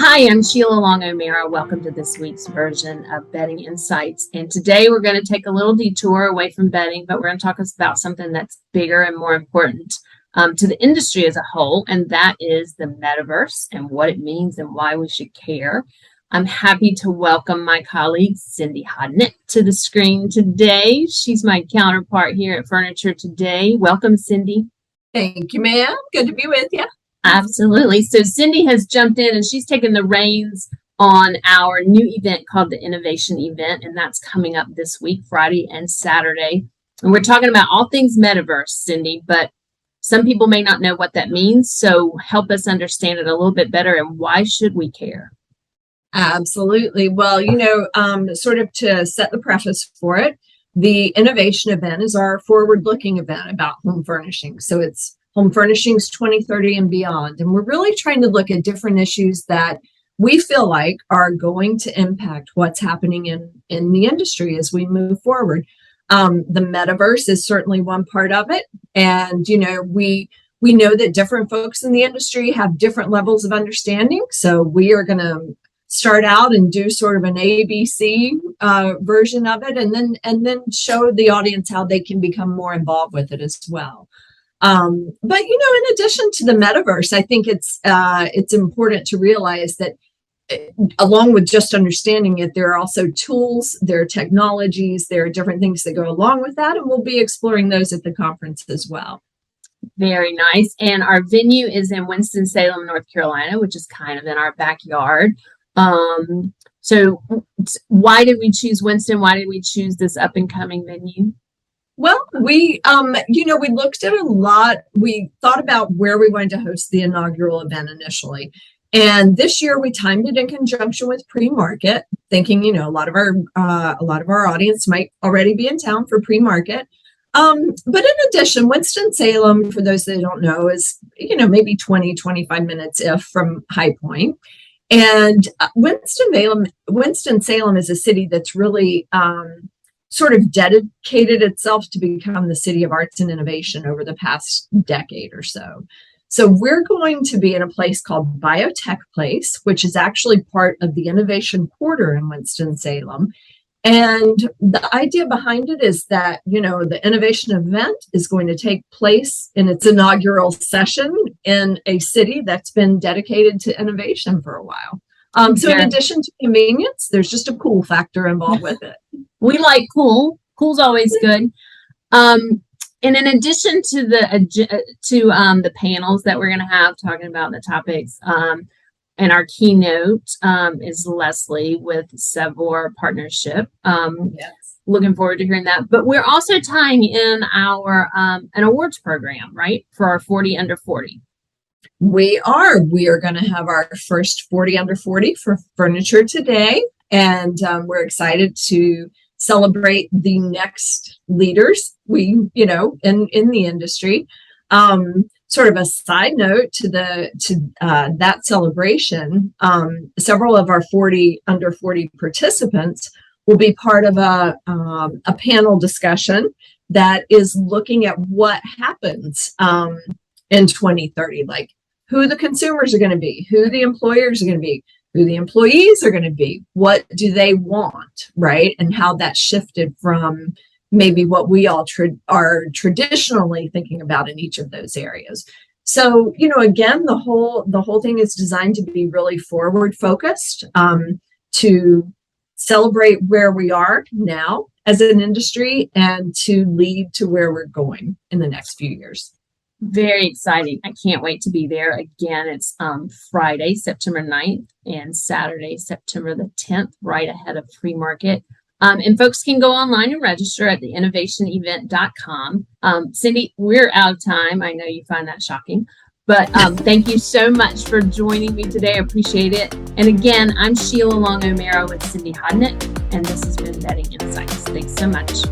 Hi, I'm Sheila Long-O'Meara. Welcome to this week's version of Betting Insights. And today we're going to take a little detour away from betting, but we're going to talk about something that's bigger and more important to the industry as a whole, and that is the Metaverse and what it means and why we should care. I'm happy to welcome my colleague, Cindy Hodnett, to the screen today. She's my counterpart here at Furniture Today. Welcome, Cindy. Thank you, ma'am. Good to be with you. Absolutely. So Cindy has jumped in and she's taken the reins on our new event called the Innovation Event, and that's coming up this week, Friday and Saturday. And we're talking about all things Metaverse, Cindy, but some people may not know what that means. So help us understand it a little bit better, and why should we care? Absolutely. Well, sort of to set the preface for it, the Innovation Event is our forward-looking event about home furnishings. So it's Home Furnishings 2030 and beyond. And we're really trying to look at different issues that we feel like are going to impact what's happening in the industry as we move forward. The Metaverse is certainly one part of it. And, we know that different folks in the industry have different levels of understanding. So we are going to start out and do sort of an ABC version of it, and then show the audience how they can become more involved with it as well. But in addition to the Metaverse, I think it's important to realize that along with just understanding it, there are also tools, there are technologies, there are different things that go along with that, and we'll be exploring those at the conference as well. Very nice. And our venue is in Winston-Salem, North Carolina, which is kind of in our backyard. So why did we choose Winston? Why did we choose this up and coming venue? Well, we looked at a lot. We thought about where we wanted to host the inaugural event initially. And this year we timed it in conjunction with pre-market, thinking, a lot of our audience might already be in town for pre-market. But in addition, Winston-Salem, for those that don't know, is, maybe 20, 25 minutes if from High Point. And Winston-Salem is a city that's really sort of dedicated itself to become the city of arts and innovation over the past decade or so. So we're going to be in a place called Biotech Place, which is actually part of the Innovation Quarter in Winston-Salem. And the idea behind it is that, the innovation event is going to take place in its inaugural session in a city that's been dedicated to innovation for a while. So in addition to convenience, there's just a cool factor involved with it. We like cool. Cool's always good. And in addition to the panels that we're going to have talking about the topics, and our keynote is Leslie with Sevor Partnership. Yes. Looking forward to hearing that. But we're also tying in our an awards program, right, for our 40 under 40. We are going to have our first 40 under 40 for Furniture Today. And we're excited to celebrate the next leaders in the industry. Sort of a side note to that celebration, several of our 40 under 40 participants will be part of a panel discussion that is looking at what happens in 2030, like who the consumers are going to be, who the employers are going to be, who the employees are going to be, what do they want, right? And how that shifted from maybe what we all are traditionally thinking about in each of those areas. So, again, the whole thing is designed to be really forward focused, to celebrate where we are now as an industry and to lead to where we're going in the next few years. Very exciting. I can't wait to be there. Again, it's Friday, September 9th and Saturday, September the 10th, right ahead of pre-market. And folks can go online and register at theinnovationevent.com. Cindy, we're out of time. I know you find that shocking, but thank you so much for joining me today. I appreciate it. And again, I'm Sheila Long-O'Meara with Cindy Hodnett, and this has been Betting Insights. Thanks so much.